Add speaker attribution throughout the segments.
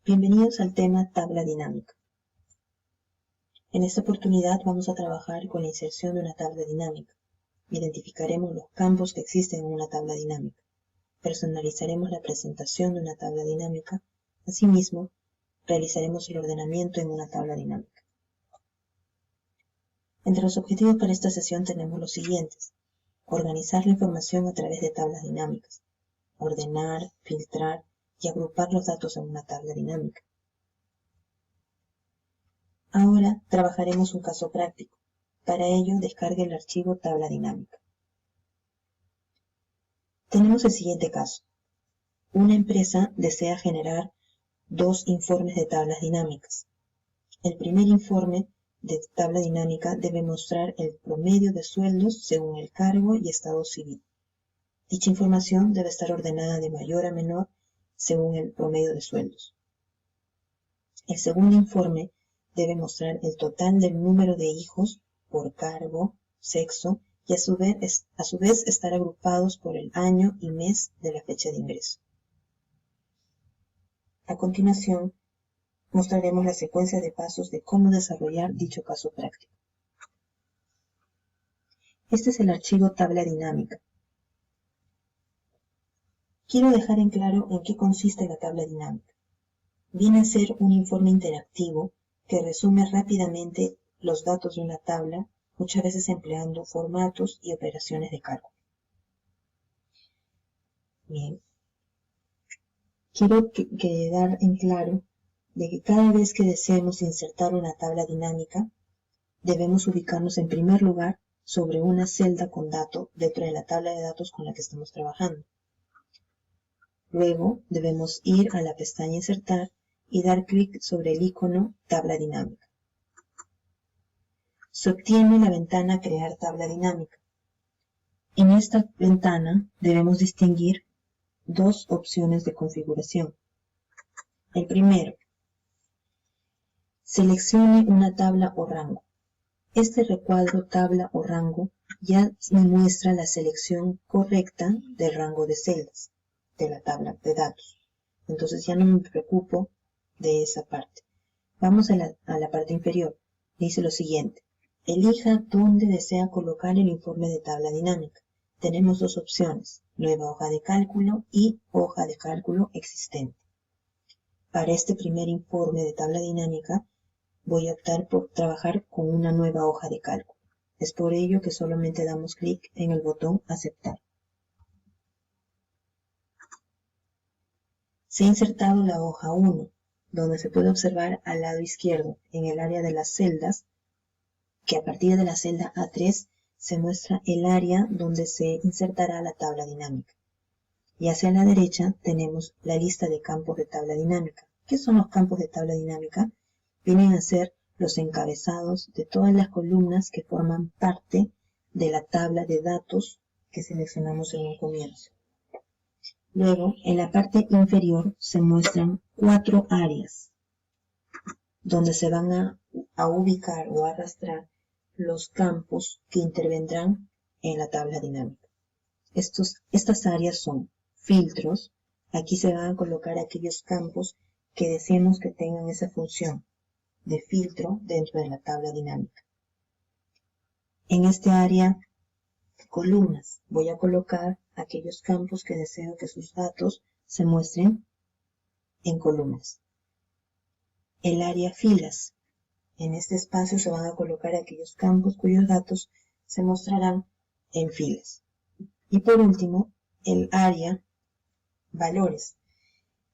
Speaker 1: Bienvenidos al tema tabla dinámica. En esta oportunidad vamos a trabajar con la inserción de una tabla dinámica. Identificaremos los campos que existen en una tabla dinámica. Personalizaremos la presentación de una tabla dinámica. Asimismo, realizaremos el ordenamiento en una tabla dinámica. Entre los objetivos para esta sesión tenemos los siguientes: organizar la información a través de tablas dinámicas, ordenar, filtrar y agrupar los datos en una tabla dinámica. Ahora trabajaremos un caso práctico. Para ello, descargue el archivo tabla dinámica. Tenemos el siguiente caso. Una empresa desea generar 2 informes de tablas dinámicas. El primer informe de tabla dinámica debe mostrar el promedio de sueldos según el cargo y estado civil. Dicha información debe estar ordenada de mayor a menor según el promedio de sueldos. El segundo informe debe mostrar el total del número de hijos por cargo, sexo y a su vez estar agrupados por el año y mes de la fecha de ingreso. A continuación, mostraremos la secuencia de pasos de cómo desarrollar dicho caso práctico. Este es el archivo tabla dinámica. Quiero dejar en claro en qué consiste la tabla dinámica. Viene a ser un informe interactivo que resume rápidamente los datos de una tabla, muchas veces empleando formatos y operaciones de cálculo. Bien. Quiero dar en claro de que cada vez que deseemos insertar una tabla dinámica, debemos ubicarnos en primer lugar sobre una celda con dato dentro de la tabla de datos con la que estamos trabajando. Luego debemos ir a la pestaña Insertar y dar clic sobre el icono Tabla dinámica. Se obtiene la ventana Crear tabla dinámica. En esta ventana debemos distinguir 2 opciones de configuración. El primero, seleccione una tabla o rango. Este recuadro tabla o rango ya me muestra la selección correcta del rango de celdas de la tabla de datos. Entonces ya no me preocupo de esa parte. Vamos a la parte inferior. Dice lo siguiente: elija dónde desea colocar el informe de tabla dinámica. Tenemos 2 opciones: nueva hoja de cálculo y hoja de cálculo existente. Para este primer informe de tabla dinámica voy a optar por trabajar con una nueva hoja de cálculo. Es por ello que solamente damos clic en el botón Aceptar. Se ha insertado la hoja 1, donde se puede observar al lado izquierdo, en el área de las celdas, que a partir de la celda A3 se muestra el área donde se insertará la tabla dinámica. Y hacia la derecha tenemos la lista de campos de tabla dinámica. ¿Qué son los campos de tabla dinámica? Vienen a ser los encabezados de todas las columnas que forman parte de la tabla de datos que seleccionamos en un comienzo. Luego, en la parte inferior se muestran 4 áreas donde se van a ubicar o arrastrar los campos que intervendrán en la tabla dinámica. Estas áreas son filtros. Aquí se van a colocar aquellos campos que deseemos que tengan esa función de filtro dentro de la tabla dinámica. En este área columnas voy a colocar aquellos campos que deseo que sus datos se muestren en columnas. El área filas. En este espacio se van a colocar aquellos campos cuyos datos se mostrarán en filas. Y por último, el área valores.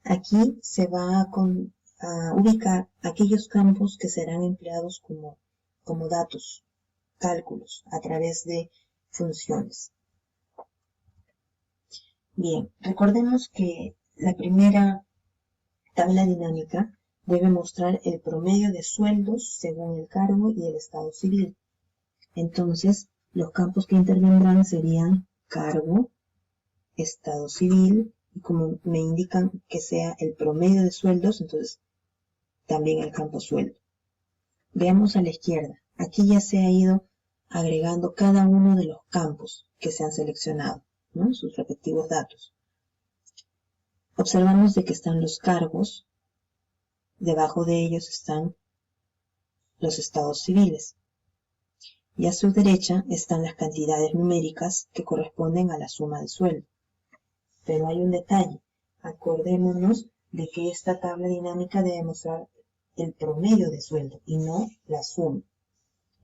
Speaker 1: Aquí se va a ubicar aquellos campos que serán empleados como datos, cálculos, a través de funciones. Bien, recordemos que la primera tabla dinámica debe mostrar el promedio de sueldos según el cargo y el estado civil. Entonces, los campos que intervendrán serían cargo, estado civil, y como me indican que sea el promedio de sueldos, entonces también el campo sueldo. Veamos a la izquierda. Aquí ya se ha ido agregando cada uno de los campos que se han seleccionado, ¿no? Sus respectivos datos. Observamos de que están los cargos, Debajo de ellos están los estados civiles. Y a su derecha están las cantidades numéricas que corresponden a la suma de sueldo. Pero hay un detalle. Acordémonos de que esta tabla dinámica debe mostrar el promedio de sueldo y no la suma.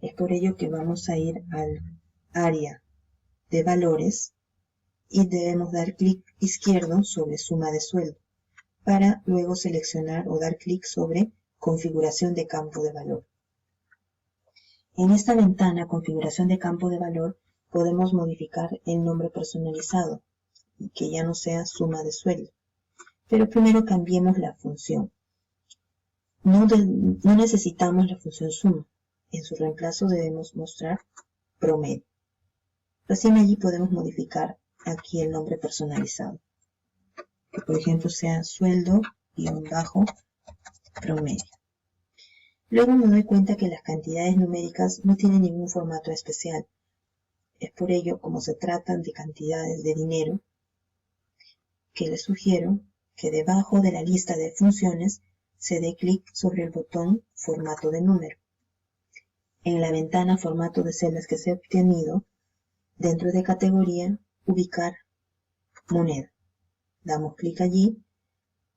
Speaker 1: Es por ello que vamos a ir al área de valores y debemos dar clic izquierdo sobre suma de sueldo para luego seleccionar o dar clic sobre configuración de campo de valor. En esta ventana configuración de campo de valor podemos modificar el nombre personalizado y que ya no sea suma de sueldo. Pero primero cambiemos la función. No necesitamos la función suma. En su reemplazo debemos mostrar promedio. Recién allí podemos modificar aquí el nombre personalizado. Que por ejemplo sea sueldo-promedio. Luego me doy cuenta que las cantidades numéricas no tienen ningún formato especial. Es por ello, como se tratan de cantidades de dinero, que les sugiero que debajo de la lista de funciones se dé clic sobre el botón formato de número. En la ventana formato de celdas que se ha obtenido, dentro de categoría, ubicar moneda. Damos clic allí,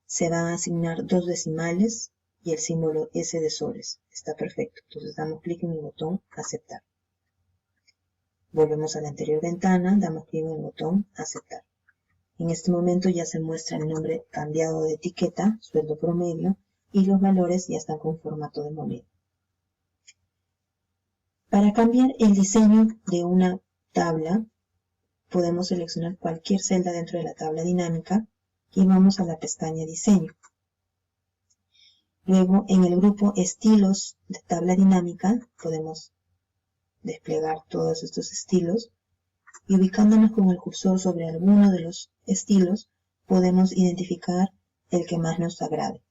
Speaker 1: se van a asignar 2 decimales y el símbolo S de soles. Está perfecto. Entonces damos clic en el botón aceptar. Volvemos a la anterior ventana, damos clic en el botón aceptar. En este momento ya se muestra el nombre cambiado de etiqueta, sueldo promedio, y los valores ya están con formato de moneda. Para cambiar el diseño de una tabla, podemos seleccionar cualquier celda dentro de la tabla dinámica y vamos a la pestaña diseño. Luego, en el grupo estilos de tabla dinámica, podemos desplegar todos estos estilos y ubicándonos con el cursor sobre alguno de los estilos, podemos identificar el que más nos agrade.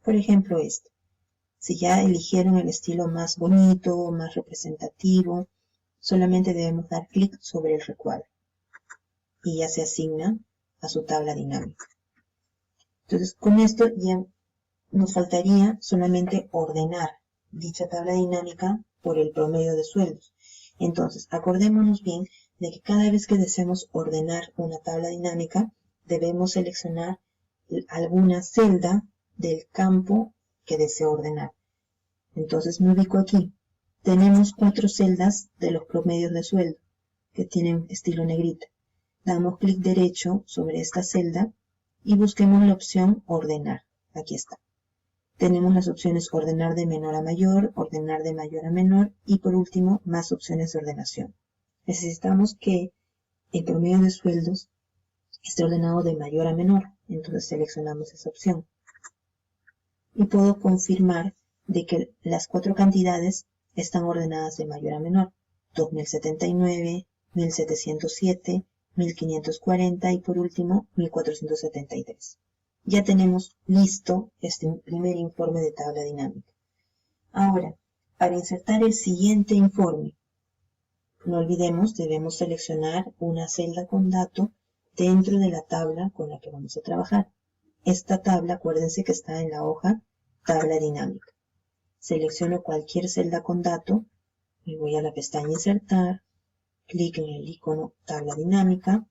Speaker 1: Por ejemplo, este. Si ya eligieron el estilo más bonito, más representativo, solamente debemos dar clic sobre el recuadro y ya se asigna a su tabla dinámica. Entonces, con esto ya nos faltaría solamente ordenar dicha tabla dinámica por el promedio de sueldos. Entonces, acordémonos bien de que cada vez que deseemos ordenar una tabla dinámica, debemos seleccionar alguna celda del campo que deseo ordenar. Entonces me ubico aquí. Tenemos 4 celdas de los promedios de sueldo que tienen estilo negrita. Damos clic derecho sobre esta celda y busquemos la opción ordenar. Aquí está. Tenemos las opciones ordenar de menor a mayor, ordenar de mayor a menor y por último más opciones de ordenación. Necesitamos que el promedio de sueldos esté ordenado de mayor a menor, entonces seleccionamos esa opción. Y puedo confirmar de que las 4 cantidades están ordenadas de mayor a menor. 2079, 1707, 1540 y por último 1473. Ya tenemos listo este primer informe de tabla dinámica. Ahora, para insertar el siguiente informe, no olvidemos, debemos seleccionar una celda con dato dentro de la tabla con la que vamos a trabajar. Esta tabla, acuérdense que está en la hoja tabla dinámica. Selecciono cualquier celda con dato, me voy a la pestaña insertar, clic en el icono tabla dinámica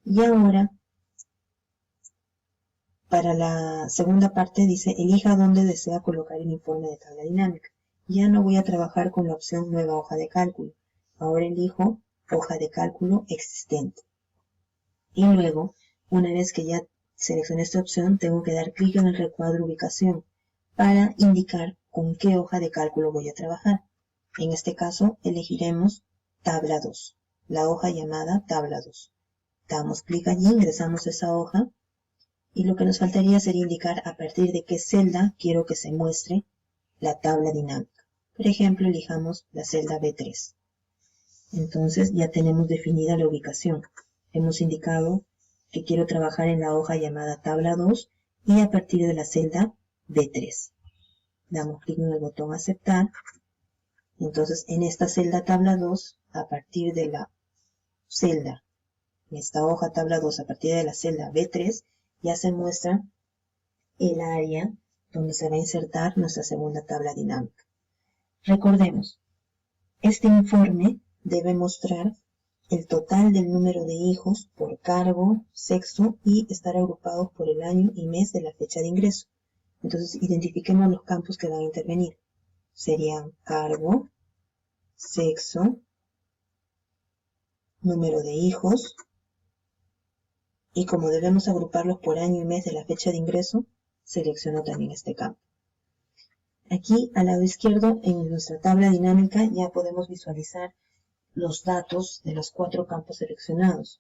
Speaker 1: y ahora para la segunda parte dice elija dónde desea colocar el informe de tabla dinámica. Ya no voy a trabajar con la opción nueva hoja de cálculo, ahora elijo hoja de cálculo existente. Y luego, una vez que ya seleccioné esta opción, tengo que dar clic en el recuadro ubicación para indicar con qué hoja de cálculo voy a trabajar. En este caso elegiremos tabla 2, la hoja llamada tabla 2. Damos clic allí, ingresamos esa hoja y lo que nos faltaría sería indicar a partir de qué celda quiero que se muestre la tabla dinámica. Por ejemplo, elijamos la celda B3. Entonces ya tenemos definida la ubicación. Hemos indicado que quiero trabajar en la hoja llamada tabla 2 y a partir de la celda B3. Damos clic en el botón aceptar. Entonces en esta celda tabla 2, a partir de la celda, en esta hoja tabla 2, a partir de la celda B3, ya se muestra el área donde se va a insertar nuestra segunda tabla dinámica. Recordemos, este informe debe mostrar el total del número de hijos por cargo, sexo y estar agrupados por el año y mes de la fecha de ingreso. Entonces, identifiquemos los campos que van a intervenir. Serían cargo, sexo, número de hijos, y como debemos agruparlos por año y mes de la fecha de ingreso, selecciono también este campo. Aquí al lado izquierdo, en nuestra tabla dinámica, ya podemos visualizar los datos de los 4 campos seleccionados.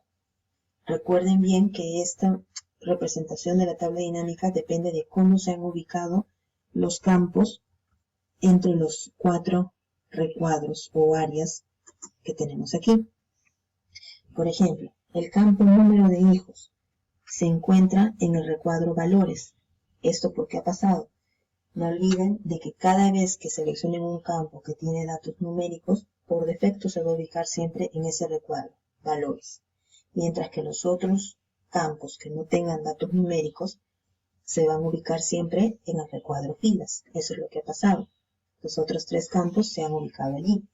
Speaker 1: Recuerden bien que esta representación de la tabla dinámica depende de cómo se han ubicado los campos entre los 4 recuadros o áreas que tenemos aquí. Por ejemplo, el campo número de hijos se encuentra en el recuadro valores. ¿Esto por qué ha pasado? No olviden de que cada vez que seleccionen un campo que tiene datos numéricos, por defecto se va a ubicar siempre en ese recuadro, valores. Mientras que los otros campos que no tengan datos numéricos se van a ubicar siempre en el recuadro filas. Eso es lo que ha pasado. Los otros 3 campos se han ubicado allí.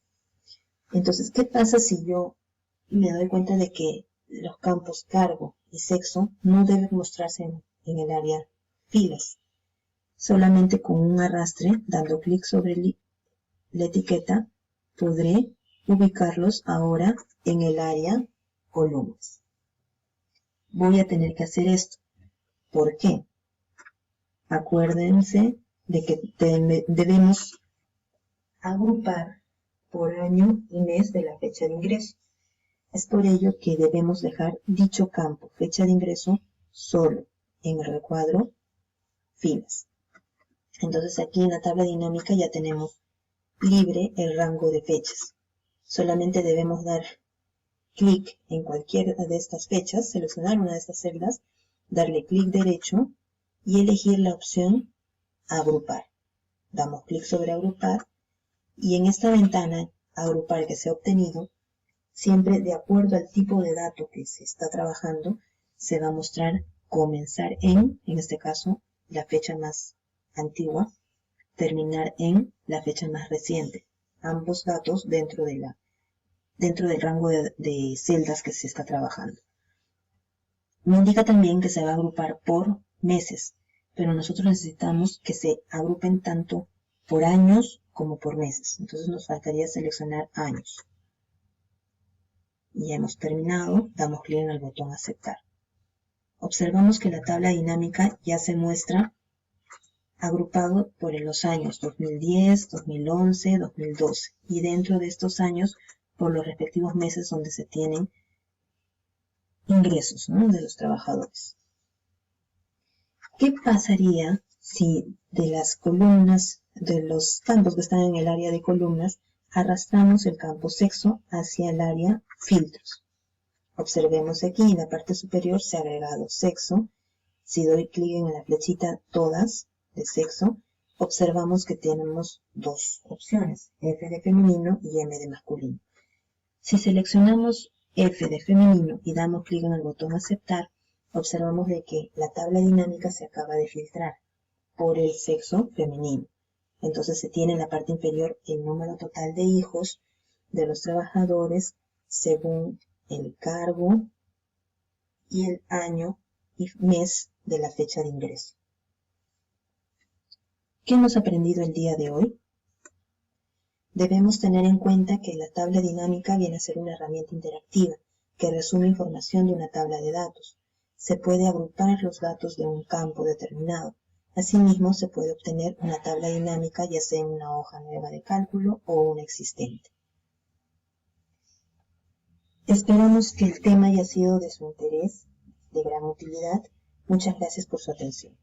Speaker 1: Entonces, ¿qué pasa si yo me doy cuenta de que los campos cargo y sexo no deben mostrarse en el área filas? Solamente con un arrastre, dando clic sobre la etiqueta, podré ubicarlos ahora en el área columnas. Voy a tener que hacer esto. ¿Por qué? Acuérdense de que debemos agrupar por año y mes de la fecha de ingreso. Es por ello que debemos dejar dicho campo, fecha de ingreso, solo en el recuadro filas. Entonces aquí en la tabla dinámica ya tenemos libre el rango de fechas. Solamente debemos dar clic en cualquiera de estas fechas, seleccionar una de estas celdas, darle clic derecho y elegir la opción agrupar. Damos clic sobre agrupar y en esta ventana agrupar que se ha obtenido, siempre de acuerdo al tipo de dato que se está trabajando, se va a mostrar comenzar en este caso, la fecha más antigua, terminar en la fecha más reciente. Ambos datos dentro del rango de celdas que se está trabajando. Me indica también que se va a agrupar por meses, pero nosotros necesitamos que se agrupen tanto por años como por meses. Entonces nos faltaría seleccionar años. Ya hemos terminado, damos clic en el botón aceptar. Observamos que la tabla dinámica ya se muestra agrupado por los años 2010, 2011, 2012 y dentro de estos años por los respectivos meses donde se tienen ingresos, ¿no?, de los trabajadores. ¿Qué pasaría si de las columnas, de los campos que están en el área de columnas, arrastramos el campo sexo hacia el área filtros? Observemos aquí en la parte superior se ha agregado sexo. Si doy clic en la flechita todas de sexo, observamos que tenemos 2 opciones, F de femenino y M de masculino. Si seleccionamos F de femenino y damos clic en el botón aceptar, observamos de que la tabla dinámica se acaba de filtrar por el sexo femenino. Entonces se tiene en la parte inferior el número total de hijos de los trabajadores según el cargo y el año y mes de la fecha de ingreso. ¿Qué hemos aprendido el día de hoy? Debemos tener en cuenta que la tabla dinámica viene a ser una herramienta interactiva que resume información de una tabla de datos. Se puede agrupar los datos de un campo determinado. Asimismo, se puede obtener una tabla dinámica ya sea en una hoja nueva de cálculo o una existente. Esperamos que el tema haya sido de su interés, de gran utilidad. Muchas gracias por su atención.